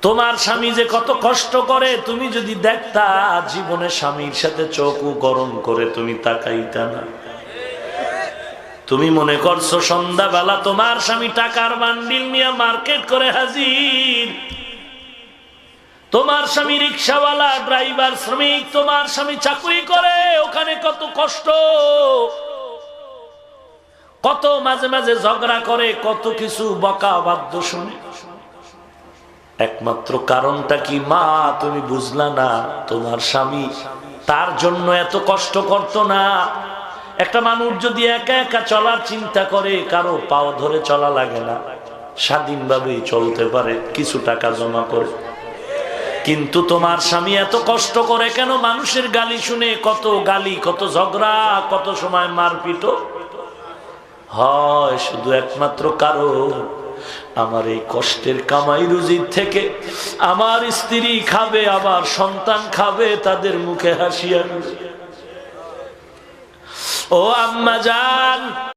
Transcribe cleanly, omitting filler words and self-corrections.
তোমার স্বামী যে কত কষ্ট করে তুমি যদি দেখতা, জীবনে স্বামীর সাথে চোখও গরম করে তুমি তাকাইতা না। তুমি মনে করছো সন্ধ্যাবেলা তোমার স্বামী টাকার বান্ডিল নিয়ে মার্কেট করে হাজির, তোমার স্বামী রিক্সাওয়ালা, ড্রাইভার, শ্রমিক, তোমার স্বামী চাকরি করে, ওখানে কত কষ্ট, কত মাঝে মাঝে ঝগড়া করে, কত কিছু বকা বাদ্য শুনে। একমাত্র কারণটা কি মা? তুমি বুঝলা না, তোমার স্বামী তার জন্য এত কষ্ট করতো না। একটা মানুষ যদি একা একা চলার চিন্তা করে, কারো পাও ধরে চলা লাগে না, স্বাধীনভাবেই চলতে পারে কিছু টাকা জমা করে। কিন্তু তোমার স্বামী এত কষ্ট করে কেন? মানুষের গালি শুনে, কত গালি, কত ঝগড়া, কত সময় মারপিট হয়। শুধু একমাত্র কারণ, আমার এই কষ্টের কামাই রুজির থেকে আমার স্ত্রী খাবে, আমার সন্তান খাবে, তাদের মুখে হাসি আনবে। ও আম্মা জান।